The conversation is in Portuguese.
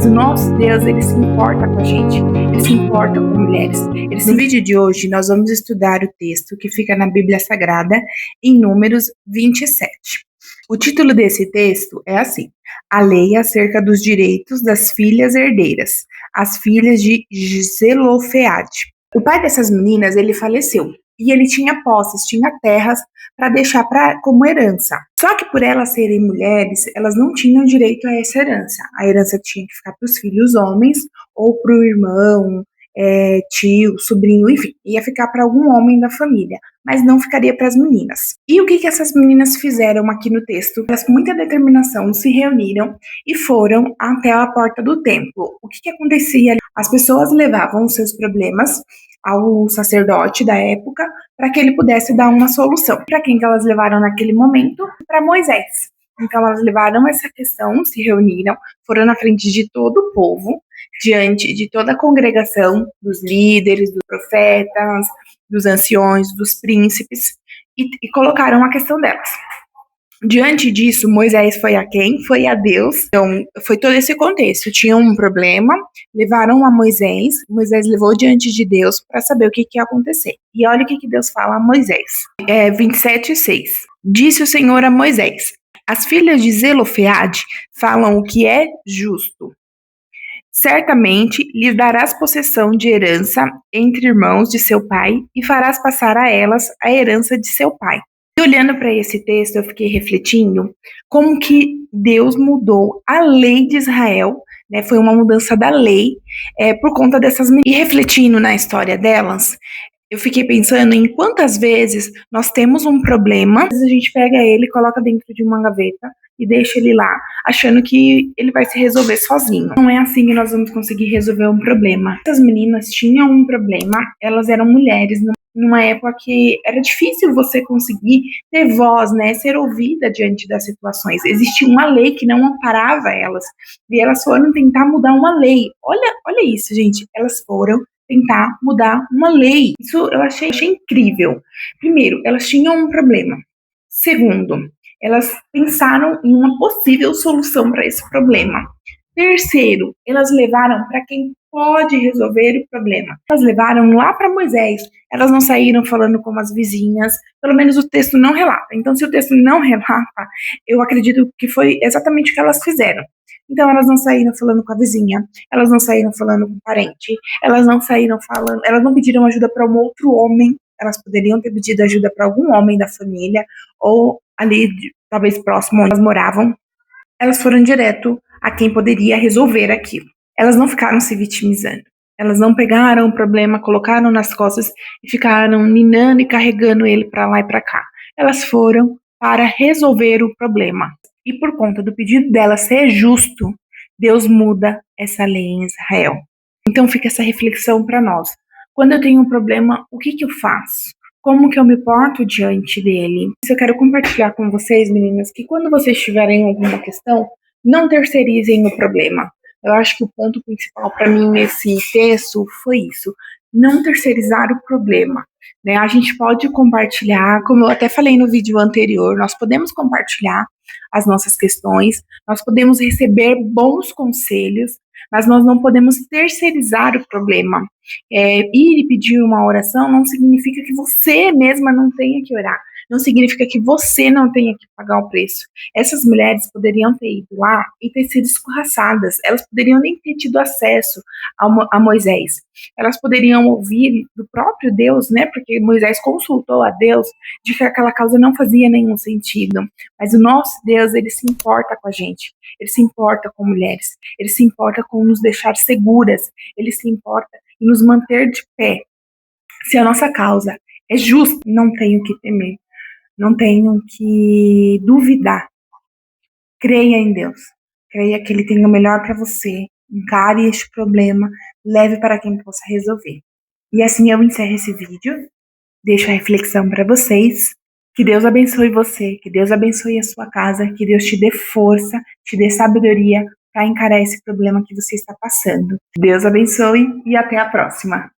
o nosso Deus, ele se importa com a gente, ele se importa com mulheres. No vídeo de hoje, nós vamos estudar o texto que fica na Bíblia Sagrada, em Números 27. O título desse texto é assim: A lei acerca dos direitos das filhas herdeiras, as filhas de Zelofeade. O pai dessas meninas, ele faleceu. E ele tinha posses, tinha terras para deixar como herança. Só que por elas serem mulheres, elas não tinham direito a essa herança. A herança tinha que ficar para os filhos homens ou para o irmão, tio, sobrinho, enfim. Ia ficar para algum homem da família, mas não ficaria para as meninas. E o que essas meninas fizeram aqui no texto? Elas com muita determinação se reuniram e foram até a porta do templo. O que acontecia ali? As pessoas levavam os seus problemas ao sacerdote da época para que ele pudesse dar uma solução. Para quem que elas levaram naquele momento? Para Moisés. Então elas levaram essa questão, se reuniram, foram na frente de todo o povo, diante de toda a congregação, dos líderes, dos profetas, dos anciões, dos príncipes, e colocaram a questão delas. Diante disso, Moisés foi a quem? Foi a Deus. Então, foi todo esse contexto. Tinha um problema, levaram a Moisés, Moisés levou diante de Deus para saber o que ia acontecer. E olha o que Deus fala a Moisés. 27:6. Disse o Senhor a Moisés: As filhas de Zelofeade falam o que é justo. Certamente lhes darás possessão de herança entre irmãos de seu pai e farás passar a elas a herança de seu pai. E olhando para esse texto, eu fiquei refletindo como que Deus mudou a lei de Israel, né? Foi uma mudança da lei por conta dessas meninas. E refletindo na história delas, eu fiquei pensando em quantas vezes nós temos um problema, às vezes a gente pega ele, coloca dentro de uma gaveta e deixa ele lá, achando que ele vai se resolver sozinho. Não é assim que nós vamos conseguir resolver um problema. Essas meninas tinham um problema, elas eram mulheres, numa época que era difícil você conseguir ter voz, né, ser ouvida diante das situações. Existia uma lei que não amparava elas, e elas foram tentar mudar uma lei. Olha isso, gente, elas foram tentar mudar uma lei. Isso eu achei incrível. Primeiro, elas tinham um problema. Segundo, elas pensaram em uma possível solução para esse problema. Terceiro, elas levaram para quem pode resolver o problema. Elas levaram lá para Moisés. Elas não saíram falando com as vizinhas. Pelo menos o texto não relata. Então, se o texto não relata, eu acredito que foi exatamente o que elas fizeram. Então, elas não saíram falando com a vizinha, elas não saíram falando com o parente, elas não saíram falando, elas não pediram ajuda para um outro homem, elas poderiam ter pedido ajuda para algum homem da família, ou ali, talvez próximo onde elas moravam. Elas foram direto a quem poderia resolver aquilo. Elas não ficaram se vitimizando. Elas não pegaram o problema, colocaram nas costas e ficaram ninando e carregando ele para lá e para cá. Elas foram para resolver o problema. E por conta do pedido dela ser justo, Deus muda essa lei em Israel. Então fica essa reflexão para nós. Quando eu tenho um problema, o que eu faço? Como que eu me porto diante dele? Eu quero compartilhar com vocês, meninas, que quando vocês tiverem alguma questão, não terceirizem o problema. Eu acho que o ponto principal para mim nesse texto foi isso. Não terceirizar o problema. Né? A gente pode compartilhar, como eu até falei no vídeo anterior, nós podemos compartilhar as nossas questões, nós podemos receber bons conselhos, mas nós não podemos terceirizar o problema. Ir e pedir uma oração não significa que você mesma não tenha que orar, não significa que você não tenha que pagar o preço. Essas mulheres poderiam ter ido lá e ter sido escorraçadas, elas poderiam nem ter tido acesso a Moisés. Elas poderiam ouvir do próprio Deus, né, porque Moisés consultou a Deus de que aquela causa não fazia nenhum sentido. Mas o nosso Deus, ele se importa com a gente, ele se importa com mulheres, ele se importa com nos deixar seguras, ele se importa em nos manter de pé. Se a nossa causa é justa, não tenho que temer, não tenho que duvidar. Creia em Deus, creia que ele tem o melhor para você, encare este problema, leve para quem possa resolver. E assim eu encerro esse vídeo, deixo a reflexão para vocês. Que Deus abençoe você, que Deus abençoe a sua casa, que Deus te dê força, te dê sabedoria para encarar esse problema que você está passando. Deus abençoe e até a próxima.